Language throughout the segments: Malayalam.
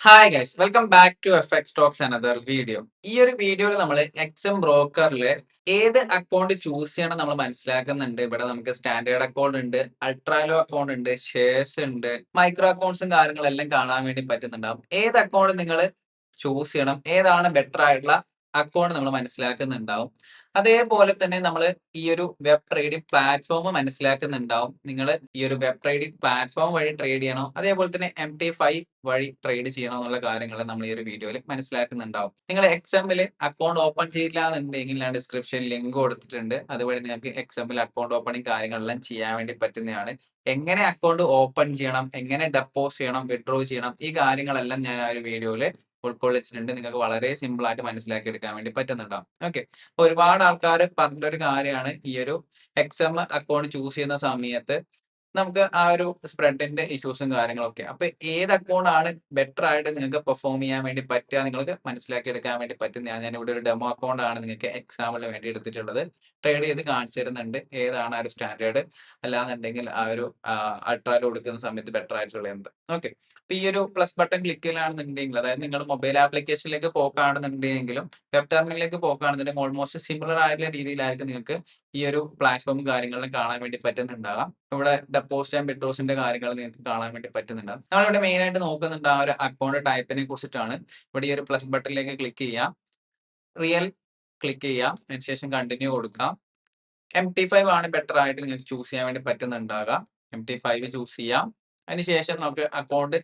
Hi guys welcome back to FX talks another video. ഈ ഒരു വീഡിയോയിൽ നമ്മൾ എക്സം ബ്രോക്കറിൽ ഏത് അക്കൗണ്ട് ചൂസ് ചെയ്യണം നമ്മൾ മനസ്സിലാക്കുന്നുണ്ട്. ഇവിടെ നമുക്ക് സ്റ്റാൻഡേർഡ് അക്കൗണ്ട് ഉണ്ട്, അൾട്രാലോ അക്കൗണ്ട് ഉണ്ട്, ഷെയർസ് ഉണ്ട്, മൈക്രോ അക്കൗണ്ട്സും കാര്യങ്ങളെല്ലാം കാണാൻ വേണ്ടി പറ്റുന്നുണ്ടാവും. ഏത് അക്കൗണ്ട് നിങ്ങൾ ചൂസ് ചെയ്യണം, ഏതാണ് ബെറ്റർ ആയിട്ടുള്ള അക്കൗണ്ട് നമ്മൾ മനസ്സിലാക്കുന്നുണ്ടാവും. അതേപോലെ തന്നെ നമ്മൾ ഈ ഒരു വെബ് ട്രേഡിംഗ് പ്ലാറ്റ്ഫോം മനസ്സിലാക്കുന്നുണ്ടാവും. നിങ്ങൾ ഈ ഒരു വെബ് ട്രേഡിംഗ് പ്ലാറ്റ്ഫോം വഴി ട്രേഡ് ചെയ്യണോ, അതേപോലെ തന്നെ MT5 വഴി ട്രേഡ് ചെയ്യണോ എന്നുള്ള കാര്യങ്ങൾ നമ്മൾ ഈ ഒരു വീഡിയോയിൽ മനസ്സിലാക്കുന്നുണ്ടാവും. നിങ്ങൾ എക്സാമ്പിൾ അക്കൗണ്ട് ഓപ്പൺ ചെയ്യില്ല എന്നുണ്ടെങ്കിൽ ഞാൻ ഡിസ്ക്രിപ്ഷനിൽ ലിങ്ക് കൊടുത്തിട്ടുണ്ട്. അതുവഴി നിങ്ങൾക്ക് എക്സാമ്പിൾ അക്കൗണ്ട് ഓപ്പണിംഗ് കാര്യങ്ങളെല്ലാം ചെയ്യാൻ വേണ്ടി പറ്റുന്നതാണ്. എങ്ങനെ അക്കൗണ്ട് ഓപ്പൺ ചെയ്യണം, എങ്ങനെ ഡെപ്പോസിറ്റ് ചെയ്യണം, വിഡ്രോ ചെയ്യണം, ഈ കാര്യങ്ങളെല്ലാം ഞാൻ ആ ഒരു വീഡിയോയിൽ ഉൾക്കൊള്ളിച്ചിട്ടുണ്ട്. നിങ്ങൾക്ക് വളരെ സിമ്പിൾ ആയിട്ട് മനസ്സിലാക്കി എടുക്കാൻ വേണ്ടി പറ്റുന്നുണ്ടാവും. ഓക്കെ, ഒരുപാട് ആൾക്കാർ പറഞ്ഞൊരു കാര്യമാണ് ഈ ഒരു എക്സാം അക്കൗണ്ട് ചൂസ് ചെയ്യുന്ന സമയത്ത് നമുക്ക് ആ ഒരു സ്പ്രെഡിന്റെ ഇഷ്യൂസും കാര്യങ്ങളൊക്കെ. അപ്പൊ ഏത് അക്കൗണ്ട് ആണ് ബെറ്റർ ആയിട്ട് നിങ്ങൾക്ക് പെർഫോം ചെയ്യാൻ വേണ്ടി പറ്റുക, നിങ്ങൾക്ക് മനസ്സിലാക്കി എടുക്കാൻ വേണ്ടി പറ്റുന്നതാണ്. ഞാൻ ഇവിടെ ഒരു ഡെമോ അക്കൗണ്ട് ആണ് നിങ്ങൾക്ക് എക്സാമ്പിളിന് വേണ്ടി എടുത്തിട്ടുള്ളത്. ട്രേഡ് ചെയ്ത് കാണിച്ചു തരുന്നുണ്ട് ഏതാണ് ആ ഒരു സ്റ്റാൻഡേർഡ്, അല്ലാന്നുണ്ടെങ്കിൽ ആ ഒരു അൾട്രായിൽ കൊടുക്കുന്ന സമയത്ത് ബെറ്റർ ആയിട്ടുള്ള എന്ത്. ഓക്കെ, അപ്പൊ ഈ ഒരു പ്ലസ് ബട്ടൺ ക്ലിക്ക് ചെയ്യലാണെന്നുണ്ടെങ്കിൽ, അതായത് നിങ്ങൾ മൊബൈൽ ആപ്ലിക്കേഷനിലേക്ക് പോക്കുകയാണെന്നുണ്ടെങ്കിലും വെബ് ടെർമിനലിലേക്ക് പോക്കുകയാണെന്നുണ്ടെങ്കിൽ ഓൾമോസ്റ്റ് സിമിലർ ആയിട്ടുള്ള രീതിയിലായിരിക്കും നിങ്ങൾക്ക് ഈ ഒരു പ്ലാറ്റ്ഫോം കാര്യങ്ങളിലും കാണാൻ വേണ്ടി പറ്റുന്നുണ്ടാകാം. ഇവിടെ ഡെപ്പോസിറ്റ് ആൻഡ് വിഡ്രോസിന്റെ കാര്യങ്ങൾ നിങ്ങൾക്ക് കാണാൻ വേണ്ടി പറ്റുന്നുണ്ടാകും. നമ്മളിവിടെ മെയിൻ ആയിട്ട് നോക്കുന്നുണ്ട് ആ ഒരു അക്കൗണ്ട് ടൈപ്പിനെ കുറിച്ചിട്ടാണ്. ഇവിടെ ഈ ഒരു പ്ലസ് ബട്ടണിലേക്ക് ക്ലിക്ക് ചെയ്യാം, റിയൽ ക്ലിക്ക് ചെയ്യാം, അതിനുശേഷം കണ്ടിന്യൂ കൊടുക്കാം. MT5 ആണ് ബെറ്റർ ആയിട്ട് നിങ്ങൾക്ക് ചൂസ് ചെയ്യാൻ വേണ്ടി പറ്റുന്നുണ്ടാകാം. MT5 ചൂസ് ചെയ്യാം. അതിനുശേഷം നമുക്ക് അക്കൗണ്ട്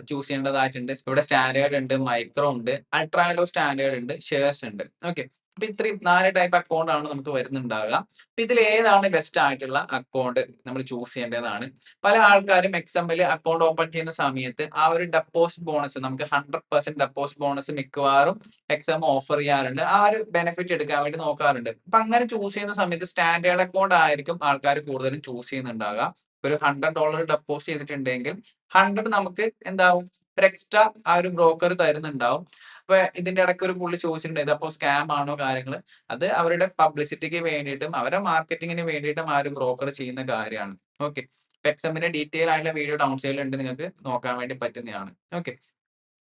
ചൂസ് ചെയ്യേണ്ടതായിട്ടുണ്ട്. ഇവിടെ സ്റ്റാൻഡേർഡ് ഉണ്ട്, മൈക്രോ ഉണ്ട്, അൾട്രാലോ സ്റ്റാൻഡേർഡ് ഉണ്ട്, ഷെയർസ് ഉണ്ട്. ഓക്കെ, അപ്പൊ ഇത്രയും 4 ടൈപ്പ് അക്കൗണ്ട് ആണ് നമുക്ക് വരുന്നുണ്ടാകുക. അപ്പൊ ഇതിൽ ഏതാണ് ബെസ്റ്റ് ആയിട്ടുള്ള അക്കൗണ്ട് നമ്മൾ ചൂസ് ചെയ്യേണ്ടതാണ്. പല ആൾക്കാരും എക്സാമ്പിൾ അക്കൗണ്ട് ഓപ്പൺ ചെയ്യുന്ന സമയത്ത് ആ ഒരു ഡെപ്പോസിറ്റ് ബോണസ്, നമുക്ക് 100% ഡെപ്പോസിറ്റ് ബോണസ് മിക്കവാറും എക്സാം ഓഫർ ചെയ്യാറുണ്ട്. ആ ഒരു ബെനിഫിറ്റ് എടുക്കാൻ വേണ്ടി നോക്കാറുണ്ട്. അപ്പൊ അങ്ങനെ ചൂസ് ചെയ്യുന്ന സമയത്ത് സ്റ്റാൻഡേർഡ് അക്കൗണ്ട് ആയിരിക്കും ആൾക്കാർ കൂടുതലും ചൂസ് ചെയ്യുന്നുണ്ടാകുക. ഒരു $100 ഡെപ്പോസിറ്റ് ചെയ്തിട്ടുണ്ടെങ്കിൽ 100 നമുക്ക് എന്താവും, ഒരു എക്സ്ട്രാ ആ ഒരു ബ്രോക്കർ തരുന്നുണ്ടാവും. അപ്പൊ ഇതിന്റെ ഇടയ്ക്ക് ഒരു പുള്ളി ചോദിച്ചിട്ടുണ്ട് ഇതപ്പോ സ്കാം ആണോ കാര്യങ്ങൾ. അത് അവരുടെ പബ്ലിസിറ്റിക്ക് വേണ്ടിയിട്ടും അവരുടെ മാർക്കറ്റിങ്ങിന് വേണ്ടിയിട്ടും ആ ഒരു ബ്രോക്കർ ചെയ്യുന്ന കാര്യമാണ്. ഓക്കെ, എക്സാമിന്റെ ഡീറ്റെയിൽ ആയിട്ടുള്ള വീഡിയോ ഡൗൺ സൈഡിൽ ഉണ്ട്, നിങ്ങൾക്ക് നോക്കാൻ വേണ്ടി പറ്റുന്നതാണ്. ഓക്കെ,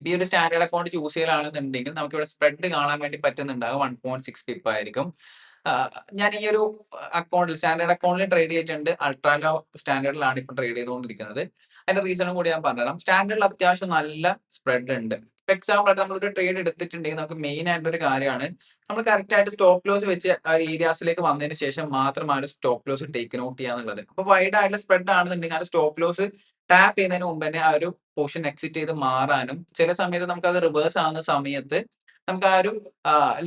ഈ ഒരു സ്റ്റാൻഡേർഡ് അക്കൗണ്ട് ചൂസ് ചെയ്യലാണെന്നുണ്ടെങ്കിൽ നമുക്ക് ഇവിടെ സ്പ്രെഡ് കാണാൻ വേണ്ടി പറ്റുന്നുണ്ടാകും. 1.6 പിപ്പ് ആയിരിക്കും. ഞാൻ ഈ ഒരു അക്കൗണ്ടിൽ സ്റ്റാൻഡേർഡ് അക്കൗണ്ടിൽ ട്രേഡ് ചെയ്തിട്ടുണ്ട്. അൾട്രാലോ സ്റ്റാൻഡേർഡിലാണ് ഇപ്പൊ ട്രേഡ് ചെയ്തുകൊണ്ടിരിക്കുന്നത്. അതിന്റെ റീസണും കൂടി ഞാൻ പറഞ്ഞുതരാം. സ്റ്റാൻഡേർഡിൽ അത്യാവശ്യം നല്ല സ്പ്രെഡ് ഉണ്ട്. ഇപ്പൊ എക്സാമ്പിൾ ആയിട്ട് നമ്മളൊരു ട്രേഡ് എടുത്തിട്ടുണ്ടെങ്കിൽ നമുക്ക് മെയിൻ ആയിട്ട് ഒരു കാര്യമാണ്, നമ്മൾ കറക്റ്റ് ആയിട്ട് സ്റ്റോപ്പ് ലോസ് വെച്ച് ആ ഒരു ഏരിയാസിലേക്ക് വന്നതിന് ശേഷം മാത്രം ആ ഒരു സ്റ്റോപ്പ് ലോസ് ടേക്ക് ഔട്ട് ചെയ്യാന്നുള്ളത്. അപ്പൊ വൈഡ് ആയിട്ടുള്ള സ്പ്രെഡ് ആണെന്നുണ്ടെങ്കിൽ ആ സ്റ്റോപ്പ് ലോസ് ടാപ്പ് ചെയ്യുന്നതിന് മുമ്പ് തന്നെ ആ ഒരു പോർഷൻ എക്സിറ്റ് ചെയ്ത് മാറാനും, ചില സമയത്ത് നമുക്ക് അത് റിവേഴ്സ് ആവുന്ന സമയത്ത് നമുക്ക് ആ ഒരു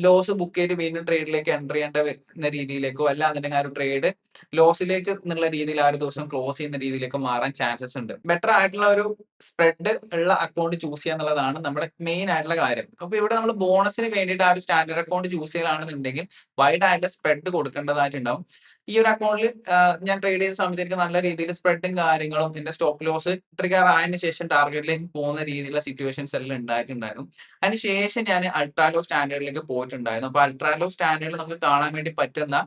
ലോസ് ബുക്ക് ചെയ്ത് വീണ്ടും ട്രേഡിലേക്ക് എൻ്റർ ചെയ്യേണ്ട വരുന്ന രീതിയിലേക്കോ, അല്ലാന്നുണ്ടെങ്കിൽ ആ ഒരു ട്രേഡ് ലോസിലേക്ക് എന്നുള്ള രീതിയിൽ ആ ഒരു ദിവസം ക്ലോസ് ചെയ്യുന്ന രീതിയിലേക്ക് മാറാൻ ചാൻസസ് ഉണ്ട്. ബെറ്റർ ആയിട്ടുള്ള ഒരു സ്പ്രെഡ് ഉള്ള അക്കൗണ്ട് ചൂസ് ചെയ്യുക എന്നുള്ളതാണ് നമ്മുടെ മെയിൻ ആയിട്ടുള്ള കാര്യം. അപ്പൊ ഇവിടെ നമ്മൾ ബോണസിന് വേണ്ടിയിട്ട് ആ ഒരു സ്റ്റാൻഡേർഡ് അക്കൗണ്ട് ചൂസ് ചെയ്യലാണെന്നുണ്ടെങ്കിൽ വൈഡ് ആയിട്ട് സ്പ്രെഡ് കൊടുക്കേണ്ടതായിട്ടുണ്ടാവും. ഈ ഒരു അക്കൗണ്ടിൽ ഞാൻ ട്രേഡ് ചെയ്ത സമയത്ത് എനിക്ക് നല്ല രീതിയിൽ സ്പ്രെഡും കാര്യങ്ങളും എന്റെ സ്റ്റോപ്പ് ലോസ് ട്രിഗർ ആയതിനു ശേഷം ടാർഗറ്റിലേക്ക് പോകുന്ന രീതിയിലുള്ള സിറ്റുവേഷൻസ് എല്ലാം ഉണ്ടായിട്ടുണ്ടായിരുന്നു. അതിനുശേഷം ഞാൻ അൾട്രാലോ സ്റ്റാൻഡേർഡിലേക്ക് പോയിട്ടുണ്ടായിരുന്നു. അപ്പൊ അൾട്രാലോ സ്റ്റാൻഡേർഡിൽ നമുക്ക് കാണാൻ വേണ്ടി പറ്റുന്ന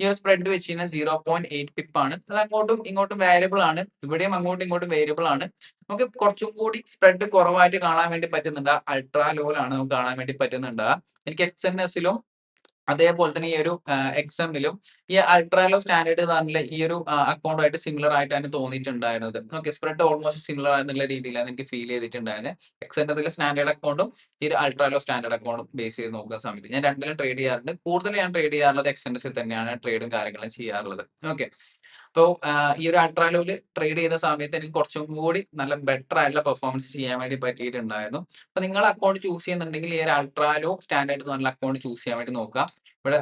ഈ ഒരു സ്പ്രെഡ് വെച്ച് കഴിഞ്ഞാൽ 0.8 പിപ്പാണ്. അത് അങ്ങോട്ടും ഇങ്ങോട്ടും വേരിയബിൾ ആണ്. ഇവിടെയും അങ്ങോട്ടും ഇങ്ങോട്ടും വേരിയബിൾ ആണ്. നമുക്ക് കുറച്ചും കൂടി സ്പ്രെഡ് കുറവായിട്ട് കാണാൻ വേണ്ടി പറ്റുന്നുണ്ട്. അൾട്രാലോയിലാണ് നമുക്ക് കാണാൻ വേണ്ടി പറ്റുന്നുണ്ട്. എനിക്ക് XNS ലും അതേപോലെ തന്നെ ഈ ഒരു എക്സാമിലും ഈ അൾട്രാലോ സ്റ്റാൻഡേർഡ് തമ്മിൽ ഈ ഒരു അക്കൗണ്ടുമായിട്ട് സിമിലർ ആയിട്ടാണ് തോന്നിയിട്ടുണ്ടായിരുന്നത്. ഓക്കെ, സ്പ്രെഡ് ഓൾമോസ്റ്റ് സിമിലർ ആണെന്നുള്ള രീതിയിലാണ് എനിക്ക് ഫീൽ ചെയ്തിട്ടുണ്ടായിരുന്നത്. എക്സെൻഡറിലെ സ്റ്റാൻഡേർഡ് അക്കൗണ്ടും ഈ ഒരു അൾട്രാലോ സ്റ്റാൻഡേർഡ് അക്കൗണ്ടും ബേസ് ചെയ്ത് നോക്കുന്ന സമയത്ത് ഞാൻ രണ്ടിലും ട്രേഡ് ചെയ്യാറുണ്ട്. കൂടുതൽ ഞാൻ ട്രേഡ് ചെയ്യാറുള്ളത് എക്സെൻഡസിൽ തന്നെയാണ് ട്രേഡും കാര്യങ്ങളും ചെയ്യാറുള്ളത്. ഓക്കെ, അപ്പോ ഈ ഒരു അൾട്രാലോയിൽ ട്രേഡ് ചെയ്ത സമയത്ത് എനിക്ക് കുറച്ചും കൂടി നല്ല ബെറ്റർ ആയിട്ടുള്ള പെർഫോമൻസ് ചെയ്യാൻ വേണ്ടി പറ്റിയിട്ടുണ്ടായിരുന്നു. അപ്പൊ നിങ്ങൾ അക്കൗണ്ട് ചൂസ് ചെയ്യുന്നുണ്ടെങ്കിൽ ഈ ഒരു അൾട്രാലോ സ്റ്റാൻഡേർഡ് എന്ന് പറഞ്ഞ അക്കൗണ്ട് ചൂസ് ചെയ്യാൻ വേണ്ടി നോക്കുക. ഇവിടെ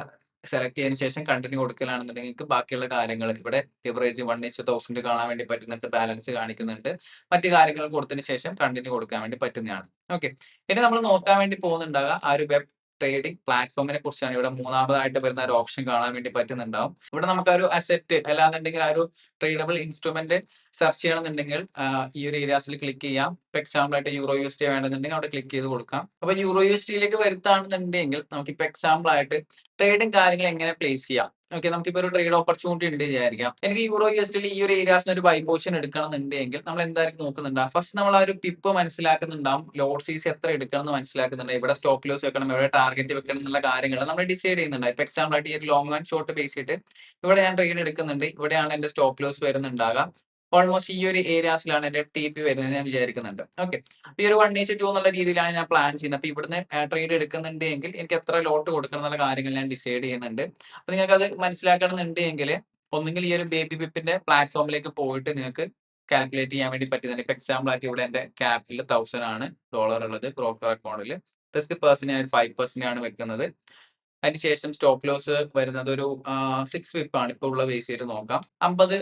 സെലക്ട് ചെയ്തതിന് ശേഷം കണ്ടിന്യൂ കൊടുക്കലാണെന്നുണ്ടെങ്കിൽ നിങ്ങൾക്ക് ബാക്കിയുള്ള കാര്യങ്ങൾ ഇവിടെ ലിവറേജ് 1:1000 കാണാൻ വേണ്ടി പറ്റുന്നുണ്ട്, ബാലൻസ് കാണിക്കുന്നുണ്ട്. മറ്റു കാര്യങ്ങൾ കൊടുത്തതിന് ശേഷം കണ്ടിന്യൂ കൊടുക്കാൻ വേണ്ടി പറ്റുന്നതാണ്. ഓക്കെ, ഇനി നമ്മൾ നോക്കാൻ വേണ്ടി പോകുന്നുണ്ടാകുക ആ ഒരു വെബ് ട്രേഡിംഗ് പ്ലാറ്റ്ഫോമിനെ കുറിച്ചാണ്. ഇവിടെ മൂന്നാമതായിട്ട് വരുന്ന ഒരു ഓപ്ഷൻ കാണാൻ വേണ്ടി പറ്റുന്നുണ്ടാവും. ഇവിടെ നമുക്ക് ആ ഒരു അസെറ്റ് അല്ലാന്നുണ്ടെങ്കിൽ ആ ഒരു ട്രേഡബിൾ ഇൻസ്ട്രുമെന്റ് സെർച്ച് ചെയ്യണമെന്നുണ്ടെങ്കിൽ ഈ ഒരു ഏരിയാസിൽ ക്ലിക്ക് ചെയ്യാം. ഇപ്പൊ എക്സാമ്പിൾ ആയിട്ട് EURUSD വേണമെന്നുണ്ടെങ്കിൽ അവിടെ ക്ലിക്ക് ചെയ്ത് കൊടുക്കാം. അപ്പൊ EURUSD വരുത്താണെന്നുണ്ടെങ്കിൽ നമുക്കിപ്പോ എക്സാമ്പിൾ ആയിട്ട് ട്രേഡിംഗ് കാര്യങ്ങൾ എങ്ങനെ പ്ലേസ് ചെയ്യാം, ഓക്കെ, നമുക്കിപ്പോ ഒരു ട്രേഡ് ഓപ്പർച്യൂണിറ്റി ഉണ്ട് വിചാരിക്കാം. എനിക്ക് യൂറോ യുഎസ്ഡിയിൽ ഈ ഒരു ഏരിയാസിന് ഒരു ബൈ പൊസിഷൻ എടുക്കണം എന്നുണ്ടെങ്കിൽ നമ്മൾ എന്തായാലും നോക്കുന്നുണ്ടാവും. ഫസ്റ്റ് നമ്മൾ ആ ഒരു പിപ്പ് മനസ്സിലാക്കുന്നുണ്ടാവും. ലോഡ് സൈസ് എത്ര എടുക്കണം എന്ന് മനസ്സിലാക്കുന്നുണ്ട്. എവിടെ സ്റ്റോപ്പ് ലോസ് വെക്കണം, എവിടെ ടാർഗറ്റ് വെക്കണം എന്നുള്ള കാര്യങ്ങൾ നമ്മൾ ഡിസൈഡ് ചെയ്യുന്നുണ്ട്. ഇപ്പൊ എക്സാമ്പിൾ ആയിട്ട് ഈ ഒരു ലോങ് ആൻഡ് ഷോർട്ട് ബേസ് ചെയ്തിട്ട് ഇവിടെ ഞാൻ ട്രേഡ് എടുക്കുന്നുണ്ട്. ഇവിടെയാണ് എന്റെ സ്റ്റോപ്പ് ലോസ് വരുന്നുണ്ടാകുക. ഓൾമോസ്റ്റ് ഈ ഒരു ഏരിയാസിലാണ് എന്റെ TP വരുന്നത് ഞാൻ വിചാരിക്കുന്നുണ്ട്. ഓക്കെ, ഈ ഒരു 1:2 എന്നുള്ള രീതിയിലാണ് ഞാൻ പ്ലാൻ ചെയ്യുന്നത്. അപ്പൊ ഇവിടുന്ന് ട്രേഡ് എടുക്കുന്നുണ്ട് എങ്കിൽ എനിക്ക് എത്ര ലോട്ട് കൊടുക്കണം എന്നുള്ള കാര്യങ്ങൾ ഞാൻ ഡിസൈഡ് ചെയ്യുന്നുണ്ട്. അപ്പൊ നിങ്ങൾക്ക് അത് മനസ്സിലാക്കണം എന്നുണ്ടെങ്കിൽ ഒന്നുകിൽ ഈ ഒരു ബേബി ബിപ്പിന്റെ പ്ലാറ്റ്ഫോമിലേക്ക് പോയിട്ട് നിങ്ങൾക്ക് കാൽക്കുലേറ്റ് ചെയ്യാൻ വേണ്ടി പറ്റുന്നുണ്ട്. ഇപ്പൊ എക്സാമ്പിൾ ആയിട്ട് ഇവിടെ എന്റെ ക്യാപിറ്റൽ 1000 ആണ് ഡോളർ ഉള്ളത് ബ്രോക്കർ അക്കൗണ്ടിൽ. റിസ്ക് പേഴ്സൺ ഞാൻ 5% ആണ് വെക്കുന്നത്. അതിനുശേഷം സ്റ്റോപ്പ് ലോസ് വരുന്നത് ഒരു 6 വിപ്പ് ആണ് ഇപ്പോൾ ഉള്ള ബേസ് ചെയ്ത് നോക്കാം. 50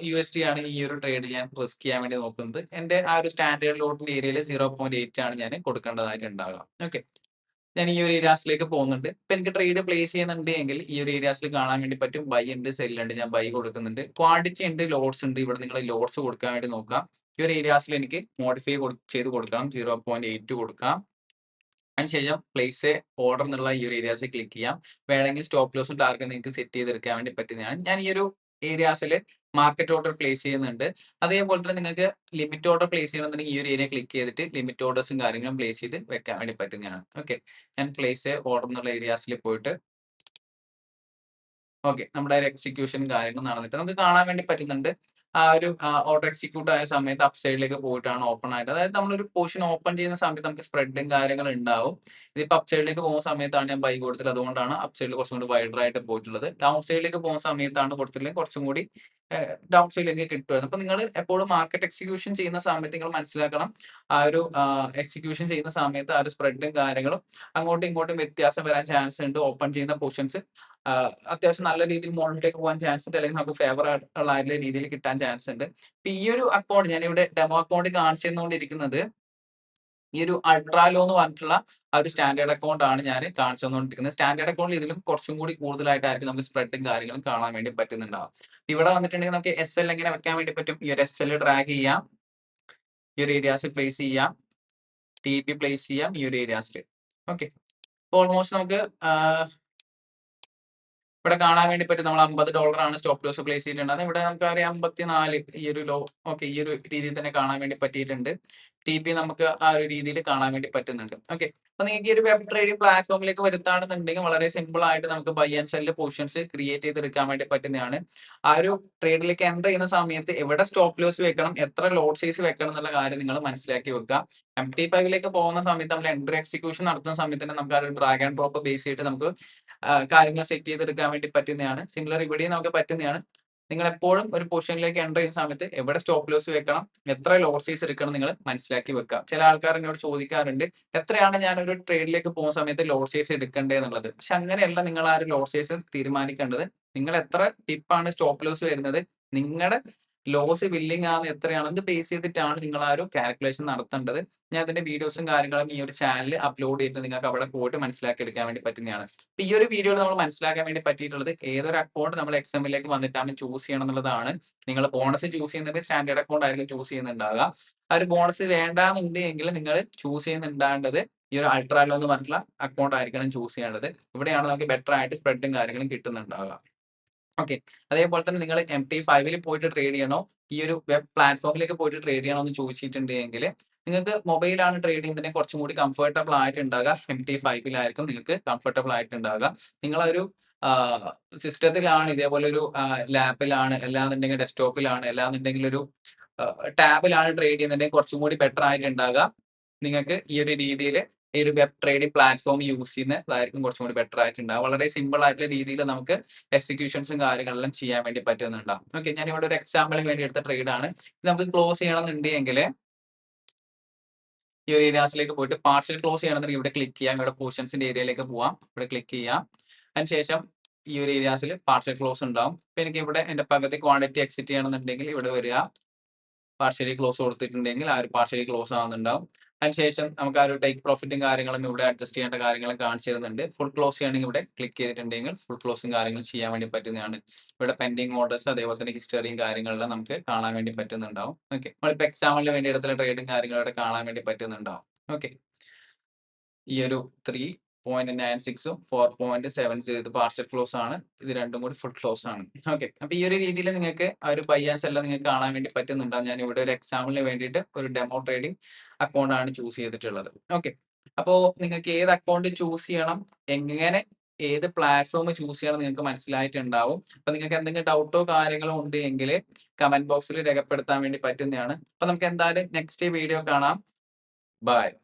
USD ആണ് ഈ ഒരു ട്രേഡ് ഞാൻ റിസ്ക് ചെയ്യാൻ വേണ്ടി നോക്കുന്നത്. എന്റെ ആ ഒരു സ്റ്റാൻഡേർഡ് ലോട്ടിന്റെ ഏരിയയിൽ 0.8 ആണ് ഞാൻ കൊടുക്കേണ്ടതായിട്ട് ഉണ്ടാവുക. ഓക്കെ, ഞാൻ ഈ ഒരു ഏരിയാസിലേക്ക് പോകുന്നുണ്ട്. ഇപ്പൊ എനിക്ക് ട്രേഡ് പ്ലേസ് ചെയ്യുന്നുണ്ട് എങ്കിൽ ഈ ഒരു ഏരിയാസിൽ കാണാൻ വേണ്ടി പറ്റും. ബൈ ഉണ്ട്, സെൽ ഉണ്ട്. ഞാൻ ബൈ കൊടുക്കുന്നുണ്ട്. ക്വാണ്ടിറ്റി ഉണ്ട്, ലോഡ്സ് ഉണ്ട്. ഇവിടെ നിങ്ങൾ ലോഡ്സ് കൊടുക്കാൻ വേണ്ടി നോക്കാം. ഈ ഒരു ഏരിയാസിൽ എനിക്ക് മോഡിഫൈ ചെയ്ത് കൊടുക്കണം. 0.8 കൊടുക്കാം. അതിനുശേഷം പ്ലേസ് ഓർഡർ എന്നുള്ള ഈ ഒരു ഏരിയാസിൽ ക്ലിക്ക് ചെയ്യാം. വേണമെങ്കിൽ സ്റ്റോപ്പ് ലോസും ടാർഗറ്റ് നിങ്ങൾക്ക് സെറ്റ് ചെയ്തെടുക്കാൻ വേണ്ടി പറ്റുന്നതാണ്. ഞാൻ ഈ ഒരു ഏരിയാസിൽ മാർക്കറ്റ് ഓർഡർ പ്ലേസ് ചെയ്യുന്നുണ്ട്. അതേപോലെ തന്നെ നിങ്ങൾക്ക് ലിമിറ്റ് ഓർഡർ പ്ലേസ് ചെയ്യണമെന്നുണ്ടെങ്കിൽ ഈ ഒരു ഏരിയ ക്ലിക്ക് ചെയ്തിട്ട് ലിമിറ്റ് ഓർഡേഴ്സും കാര്യങ്ങളും പ്ലേസ് ചെയ്ത് വെക്കാൻ വേണ്ടി പറ്റുന്നതാണ്. ഓക്കെ, ഞാൻ പ്ലേസ് ഓർഡർ എന്നുള്ള ഏരിയാസിൽ പോയിട്ട് ഓക്കെ, നമ്മുടെ ഒരു എക്സിക്യൂഷൻ കാര്യങ്ങൾ നടന്നിട്ട് നമുക്ക് കാണാൻ വേണ്ടി പറ്റുന്നുണ്ട്. ആ ഒരു ഓർഡർ എക്സിക്യൂട്ട് ആയ സമയത്ത് അപ്പ് സൈഡിലേക്ക് പോയിട്ടാണ് ഓപ്പൺ ആയിട്ട്, അതായത് നമ്മളൊരു പോർഷൻ ഓപ്പൺ ചെയ്യുന്ന സമയത്ത് നമുക്ക് സ്പ്രെഡും കാര്യങ്ങളും ഉണ്ടാവും. ഇതിപ്പോ അപ്പ് സൈഡിലേക്ക് പോകുന്ന സമയത്താണ് ഞാൻ ബൈ കൊടുത്തത്. അതുകൊണ്ടാണ് അപ്പ് സൈഡിൽ കുറച്ചും കൂടി വൈഡർ ആയിട്ട് പോയിട്ടുള്ളത്. ഡൗൺ സൈഡിലേക്ക് പോകുന്ന സമയത്താണ് കൊടുത്തില്ലെങ്കിൽ കുറച്ചും കൂടി ഡൗൺ സൈഡിലേക്ക് കിട്ടുമായിരുന്നു. അപ്പൊ നിങ്ങൾ എപ്പോഴും മാർക്കറ്റ് എക്സിക്യൂഷൻ ചെയ്യുന്ന സമയത്ത് നിങ്ങൾ മനസ്സിലാക്കണം, ആ ഒരു എക്സിക്യൂഷൻ ചെയ്യുന്ന സമയത്ത് ആ ഒരു സ്പ്രെഡും കാര്യങ്ങളും അങ്ങോട്ടും ഇങ്ങോട്ടും വ്യത്യാസം വരാൻ ചാൻസ് ഉണ്ട്. ഓപ്പൺ ചെയ്യുന്ന പൊസിഷൻസ് അത്യാവശ്യം നല്ല രീതിയിൽ മുകളിലേക്ക് പോകാൻ ചാൻസ് ഉണ്ട്, അല്ലെങ്കിൽ നമുക്ക് ഫേവർ ആയിട്ടുള്ള രീതിയിൽ കിട്ടാൻ ചാൻസ് ഉണ്ട്. ഇപ്പൊ ഈ ഒരു അക്കൗണ്ട് ഞാനിവിടെ ഡെമോ അക്കൗണ്ട് കാണിച്ചു തന്നുകൊണ്ടിരിക്കുന്നത് ഈ ഒരു അൾട്രാലോ എന്ന് പറഞ്ഞിട്ടുള്ള ആ ഒരു സ്റ്റാൻഡേർഡ് അക്കൗണ്ട് ആണ് ഞാൻ കാണിച്ചു തന്നുകൊണ്ടിരിക്കുന്നത്. സ്റ്റാൻഡേർഡ് അക്കൗണ്ടിൽ ഇതിലും കുറച്ചും കൂടി കൂടുതലായിട്ടായിരിക്കും നമുക്ക് സ്പ്രെഡും കാര്യങ്ങളും കാണാൻ വേണ്ടി പറ്റുന്നുണ്ടാവും. ഇവിടെ വന്നിട്ടുണ്ടെങ്കിൽ നമുക്ക് SL എങ്ങനെ വെക്കാൻ വേണ്ടി പറ്റും? ഈ ഒരു SL ഡ്രാഗ് ചെയ്യാം, ഈ ഒരു ഏരിയാസിൽ പ്ലേസ് ചെയ്യാം, TP പ്ലേസ് ചെയ്യാം ഈ ഒരു ഏരിയാസിൽ. ഓക്കെ, ഓൾമോസ്റ്റ് നമുക്ക് ഇവിടെ കാണാൻ വേണ്ടി പറ്റും. നമ്മൾ $50 ആണ് സ്റ്റോപ്പ് ലോസ് പ്ലേസ് ചെയ്തിട്ടുണ്ടായിരുന്നത്. ഇവിടെ നമുക്ക് അറിയാം 54 ഈ ഒരു ലോ. ഓക്കെ, ഈ ഒരു രീതിയിൽ തന്നെ കാണാൻ വേണ്ടി പറ്റിയിട്ടുണ്ട്. TP നമുക്ക് ആ ഒരു രീതിയിൽ കാണാൻ വേണ്ടി പറ്റുന്നുണ്ട്. ഓക്കെ, അപ്പൊ നിങ്ങൾക്ക് ഈ ഒരു വെബ് ട്രേഡിംഗ് പ്ലാറ്റ്ഫോമിലേക്ക് വരുത്താണെന്നുണ്ടെങ്കിൽ വളരെ സിമ്പിൾ ആയിട്ട് നമുക്ക് buy and sell positions create ചെയ്തെടുക്കാൻ വേണ്ടി പറ്റുന്നതാണ്. ആ ഒരു ട്രേഡിലേക്ക് എൻ്റർ ചെയ്യുന്ന സമയത്ത് എവിടെ സ്റ്റോപ്പ് ലോസ് വെക്കണം, എത്ര ലോഡ് സൈസ് വെക്കണം എന്നുള്ള കാര്യം നിങ്ങൾ മനസ്സിലാക്കി വെക്കുക. MT5ലേക്ക് പോകുന്ന സമയത്ത് നമ്മൾ എൻട്രി എക്സിക്യൂഷൻ നടത്തുന്ന സമയത്ത് തന്നെ നമുക്ക് ആ ഒരു ഡ്രാഗ് ആൻഡ് ഡ്രോപ്പ് ബേസ് ചെയ്തിട്ട് നമുക്ക് കാര്യങ്ങൾ സെറ്റ് ചെയ്തെടുക്കാൻ വേണ്ടി പറ്റുന്നതാണ്. സിമിലർ ഇവിടെയും നമുക്ക് പറ്റുന്നതാണ്. നിങ്ങൾ എപ്പോഴും ഒരു പൊസിഷനിലേക്ക് എൻ്റർ ചെയ്യുന്ന സമയത്ത് എവിടെ സ്റ്റോപ്പ് ലോസ് വെക്കണം, എത്ര ലോഡ് സൈസ് എടുക്കണം നിങ്ങൾ മനസ്സിലാക്കി വെക്കുക. ചില ആൾക്കാർ എന്നോട് ചോദിക്കാറുണ്ട്, എത്രയാണ് ഞാൻ ഒരു ട്രേഡിലേക്ക് പോകുന്ന സമയത്ത് ലോഡ് സൈസ് എടുക്കേണ്ടത് എന്നുള്ളത്. പക്ഷെ അങ്ങനെയല്ല നിങ്ങൾ ആ ഒരു ലോഡ് സൈസ് തീരുമാനിക്കേണ്ടത്. നിങ്ങൾ എത്ര ടിപ്പാണ് സ്റ്റോപ്പ് ലോസ് വരുന്നത്, നിങ്ങളുടെ ലോസ് ബില്ലിംഗ് ആണ് എത്രയാണെന്ന് ബേസ് ചെയ്തിട്ടാണ് നിങ്ങൾ ആ ഒരു കാൽക്കുലേഷൻ നടത്തേണ്ടത്. ഞാൻ അതിന്റെ വീഡിയോസും കാര്യങ്ങളും ഈ ഒരു ചാനലിൽ അപ്ലോഡ് ചെയ്തിട്ട് നിങ്ങൾക്ക് അവിടെ പോയിട്ട് മനസ്സിലാക്കി എടുക്കാൻ വേണ്ടി പറ്റുന്നതാണ്. ഇപ്പൊ ഈ ഒരു വീഡിയോയിൽ നമ്മൾ മനസ്സിലാക്കാൻ വേണ്ടി പറ്റിയിട്ടുള്ളത് ഏതൊരു അക്കൗണ്ട് നമ്മൾ XMലേക്ക് വന്നിട്ടാണ് ചൂസ് ചെയ്യണം എന്നുള്ളതാണ്. നിങ്ങൾ ബോണസ് ചൂസ് ചെയ്യുന്നുണ്ടെങ്കിൽ സ്റ്റാൻഡേർഡ് അക്കൗണ്ട് ആയിരിക്കും ചൂസ് ചെയ്യുന്നുണ്ടാവുക. ആ ഒരു ബോണസ് വേണ്ടാന്നുണ്ടെങ്കിൽ നിങ്ങൾ ചൂസ് ചെയ്യുന്നുണ്ടാകേണ്ടത് ഈ ഒരു അൾട്രാലോ എന്ന് പറഞ്ഞിട്ടുള്ള അക്കൗണ്ട് ആയിരിക്കണം ചൂസ് ചെയ്യേണ്ടത്. ഇവിടെയാണ് നമുക്ക് ബെറ്റർ ആയിട്ട് സ്പ്രെഡും കാര്യങ്ങളും കിട്ടുന്നുണ്ടാവുക. ഓക്കെ, അതേപോലെ തന്നെ നിങ്ങൾ MT5ൽ പോയിട്ട് ട്രേഡ് ചെയ്യണോ, ഈ ഒരു വെബ് പ്ലാറ്റ്ഫോമിലേക്ക് പോയിട്ട് ട്രേഡ് ചെയ്യണോ എന്ന് ചോദിച്ചിട്ടുണ്ടെങ്കിൽ നിങ്ങൾക്ക് മൊബൈലാണ് ട്രേഡ് ചെയ്യുന്നതിന് കുറച്ചും കൂടി കംഫർട്ടബിൾ ആയിട്ടുണ്ടാകുക MT5ലായിരിക്കും നിങ്ങൾക്ക് കംഫർട്ടബിൾ ആയിട്ടുണ്ടാകുക. നിങ്ങളൊരു സിസ്റ്റത്തിലാണ്, ഇതേപോലെ ഒരു ലാപ്പിലാണ്, അല്ലാന്നുണ്ടെങ്കിൽ ഡെസ്ക്ടോപ്പിലാണ്, അല്ലാന്നുണ്ടെങ്കിൽ ഒരു ടാബിലാണ് ട്രേഡ് ചെയ്യുന്നുണ്ടെങ്കിൽ കുറച്ചും കൂടി ബെറ്റർ ആയിട്ടുണ്ടാകുക. നിങ്ങൾക്ക് ഈ ഒരു രീതിയിൽ ഈ ഒരു വെബ് ട്രേഡിംഗ് പ്ലാറ്റ്ഫോം യൂസ് ചെയ്യുന്നതായിരിക്കും കുറച്ചും കൂടി ബെറ്റർ ആയിട്ടുണ്ടാകും. വളരെ സിമ്പിൾ ആയിട്ടുള്ള രീതിയിൽ നമുക്ക് എക്സിക്യൂഷൻസും കാര്യങ്ങളെല്ലാം ചെയ്യാൻ വേണ്ടി പറ്റുന്നുണ്ടാവും. ഓക്കെ, ഞാൻ ഇവിടെ ഒരു എക്സാമ്പിളിന് വേണ്ടി എടുത്ത ട്രേഡ് ആണ്. ഇത് നമുക്ക് ക്ലോസ് ചെയ്യണമെന്നുണ്ടെങ്കിൽ ഈ ഒരു ഏരിയാസിലേക്ക് പോയിട്ട് പാർഷ്യൽ ക്ലോസ് ചെയ്യണമെന്നുണ്ടെങ്കിൽ ഇവിടെ ക്ലിക്ക് ചെയ്യാം. ഇവിടെ പൊസിഷൻസിന്റെ ഏരിയയിലേക്ക് പോവാം, ഇവിടെ ക്ലിക്ക് ചെയ്യാം. അതിനുശേഷം ഈ ഒരു ഏരിയാസിൽ പാർഷ്യൽ ക്ലോസ് ഉണ്ടാവും. ഇപ്പൊ എനിക്ക് ഇവിടെ എന്റെ പകുതി ക്വാണ്ടിറ്റി എക്സിറ്റ് ചെയ്യണമെന്നുണ്ടെങ്കിൽ ഇവിടെ വരിക, പാർഷ്യലി ക്ലോസ് കൊടുത്തിട്ടുണ്ടെങ്കിൽ ആ ഒരു പാർഷ്യലി ക്ലോസ് ആവുന്നുണ്ടാവും. അതിനുശേഷം നമുക്ക് ആ ഒരു ടേക്ക് പ്രോഫിറ്റും കാര്യങ്ങളും ഇവിടെ അഡ്ജസ്റ്റ് ചെയ്യേണ്ട കാര്യങ്ങളും കാണിച്ചു തരുന്നുണ്ട്. ഫുൾ ക്ലോസ് ചെയ്യണമെങ്കിൽ ഇവിടെ ക്ലിക്ക് ചെയ്തിട്ടുണ്ടെങ്കിൽ ഫുൾ ക്ലോസും കാര്യങ്ങളും ചെയ്യാൻ വേണ്ടി പറ്റുന്നതാണ്. ഇവിടെ പെൻഡിങ് ഓർഡേഴ്സ് അതേപോലെ തന്നെ ഹിസ്റ്ററിയും കാര്യങ്ങളെല്ലാം നമുക്ക് കാണാൻ വേണ്ടി പറ്റുന്നുണ്ടാവും. ഓക്കെ, നമ്മളിപ്പോൾ എക്സാമ്പിളിന് വേണ്ടി എടുത്തുള്ള ട്രേഡും കാര്യങ്ങളും ഇവിടെ കാണാൻ വേണ്ടി പറ്റുന്നുണ്ടാവും. ഓക്കെ, ഈ ഒരു 3 0.96ഉം 4.70 ഇത് പാർഷ്യൽ ക്ലോസ് ആണ്. ഇത് രണ്ടും കൂടി ഫുൾ ക്ലോസ് ആണ്. ഓക്കെ. അപ്പൊ ഈ ഒരു രീതിയിൽ നിങ്ങൾക്ക് ആ ഒരു ബൈ ആൻഡ് സെൽ നിങ്ങൾക്ക് കാണാൻ വേണ്ടി പറ്റുന്നുണ്ടാവും. ഞാൻ ഇവിടെ ഒരു എക്സാമ്പിളിന് വേണ്ടിയിട്ട് ഒരു ഡെമോ ട്രേഡിംഗ് അക്കൗണ്ട് ആണ് ചൂസ് ചെയ്തിട്ടുള്ളത്. ഓക്കെ. അപ്പോ നിങ്ങൾക്ക് ഏത് അക്കൗണ്ട് ചൂസ് ചെയ്യണം, എങ്ങനെ ഏത് പ്ലാറ്റ്ഫോം ചൂസ് ചെയ്യണം നിങ്ങൾക്ക് മനസ്സിലായിട്ടുണ്ടാവും. അപ്പൊ നിങ്ങൾക്ക് എന്തെങ്കിലും ഡൗട്ടോ കാര്യങ്ങളോ ഉണ്ട് എങ്കിൽ കമന്റ് ബോക്സിൽ രേഖപ്പെടുത്താൻ വേണ്ടി പറ്റുന്നതാണ്. അപ്പൊ നമുക്ക് എന്തായാലും നെക്സ്റ്റ് വീഡിയോ കാണാം. ബൈ.